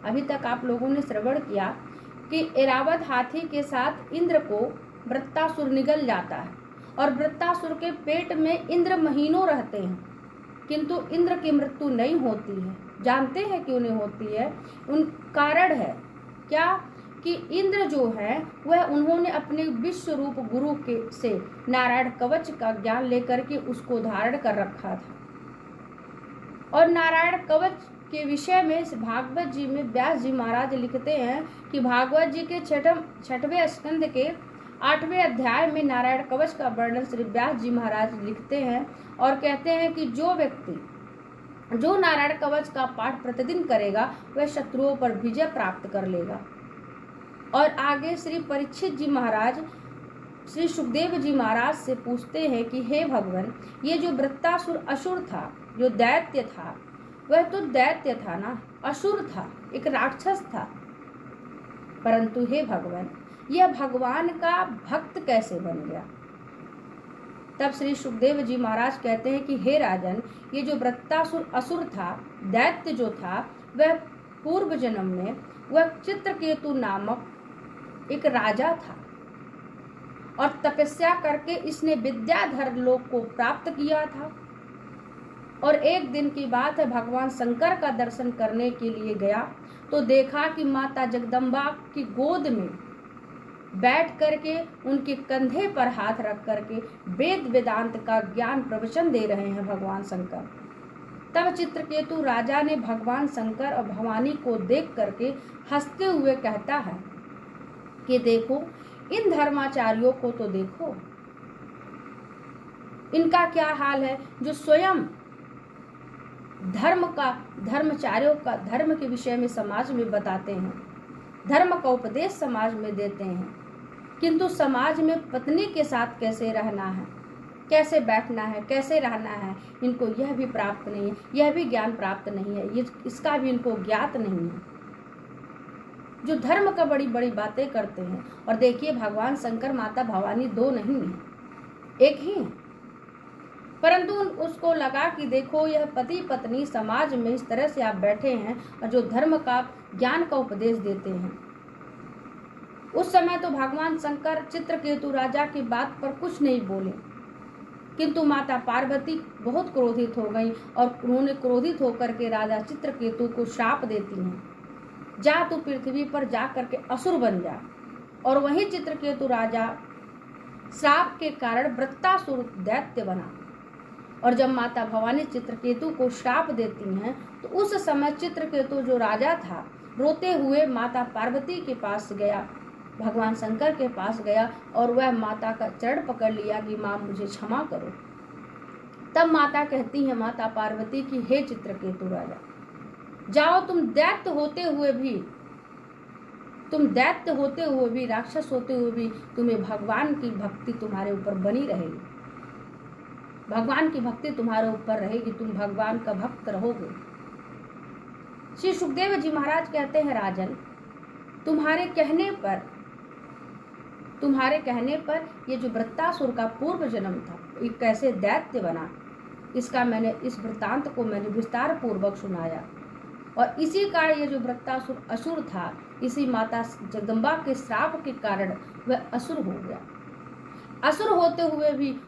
अभी तक आप लोगों ने श्रवण किया कि ऐरावत हाथी के साथ इंद्र को वृत्तासुर निगल जाता है और वृत्तासुर के पेट में इंद्र महीनों रहते हैं, किंतु इंद्र की मृत्यु नहीं होती है। जानते हैं क्यों नहीं होती है? उन कारण है क्या कि इंद्र जो है वह उन्होंने अपने विश्व रूप गुरु के से नारायण कवच का ज्ञान लेकर के उसको धारण कर रखा था। और नारायण कवच के विषय में भागवत जी में व्यास जी महाराज लिखते हैं कि भागवत जी के छठवें स्कंद के 8वें अध्याय में नारायण कवच का वर्णन श्री व्यास जी महाराज लिखते हैं और कहते हैं कि जो व्यक्ति जो नारायण कवच का पाठ प्रतिदिन करेगा वह शत्रुओं पर विजय प्राप्त कर लेगा। और आगे श्री परीक्षित जी महाराज श्री सुखदेव जी महाराज से पूछते हैं कि हे भगवान, ये जो वृत्तासुर असुर था, जो दैत्य था, वह तो दैत्य था ना, असुर था, एक राक्षस था, परंतु हे भगवान, यह भगवान का भक्त कैसे बन गया? तब श्री सुखदेव जी महाराज कहते हैं कि हे राजन, ये जो वृत्तासुर असुर था, दैत्य जो था, वह पूर्व जन्म में वह चित्रकेतु नामक एक राजा था और तपस्या करके इसने विद्याधर लोक को प्राप्त किया था। और एक दिन की बात है, भगवान शंकर का दर्शन करने के लिए गया तो देखा कि माता जगदम्बा की गोद में बैठ करके उनके कंधे पर हाथ रख करके वेद वेदांत का ज्ञान प्रवचन दे रहे हैं भगवान शंकर। तब चित्रकेतु राजा ने भगवान शंकर और भवानी को देख करके हंसते हुए कहता है कि देखो, इन धर्माचार्यों को तो देखो, इनका क्या हाल है, जो स्वयं धर्माचार्यों का धर्म के विषय में समाज में बताते हैं, धर्म का उपदेश समाज में देते हैं, किंतु समाज में पत्नी के साथ कैसे रहना है, कैसे बैठना है, कैसे रहना है, इनको यह भी प्राप्त नहीं है, यह भी ज्ञान प्राप्त नहीं है, ये इसका भी इनको ज्ञात नहीं है। जो धर्म का बड़ी बड़ी बातें करते हैं। और देखिए, भगवान शंकर माता भवानी दो नहीं है, एक ही है, परंतु उसको लगा कि देखो, यह पति पत्नी समाज में इस तरह से आप बैठे हैं और जो धर्म का ज्ञान का उपदेश देते हैं। उस समय तो भगवान शंकर चित्रकेतु राजा की बात पर कुछ नहीं बोले, किंतु माता पार्वती बहुत क्रोधित हो गई और उन्होंने क्रोधित होकर के राजा चित्रकेतु को श्राप देती हैं, जा तू पृथ्वी पर जा करके असुर बन जा। और वही चित्रकेतु राजा श्राप के कारण वृत्तासुर दैत्य बना। और जब माता भवानी चित्रकेतु को श्राप देती हैं तो उस समय चित्रकेतु जो राजा था रोते हुए माता पार्वती के पास गया, भगवान शंकर के पास गया और वह माता का चरण पकड़ लिया कि माँ मुझे क्षमा करो। तब माता कहती है, माता पार्वती की हे चित्रकेतु राजा, जाओ, तुम दैत्य होते हुए भी राक्षस होते हुए भी तुम्हें भगवान की भक्ति तुम्हारे ऊपर बनी रहेगी, भगवान की भक्ति तुम्हारे ऊपर रहेगी, तुम भगवान का भक्त रहोगे। श्री सुखदेव जी महाराज कहते हैं, राजन, तुम्हारे कहने पर ये जो वृत्तासुर का पूर्व जन्म था, ये कैसे दैत्य बना, इस वृत्तांत को मैंने विस्तार पूर्वक सुनाया। और इसी कारण ये जो वृत्तासुर असुर था, इसी माता जगदम्बा के श्राप के कारण वह असुर हो गया। असुर होते हुए भी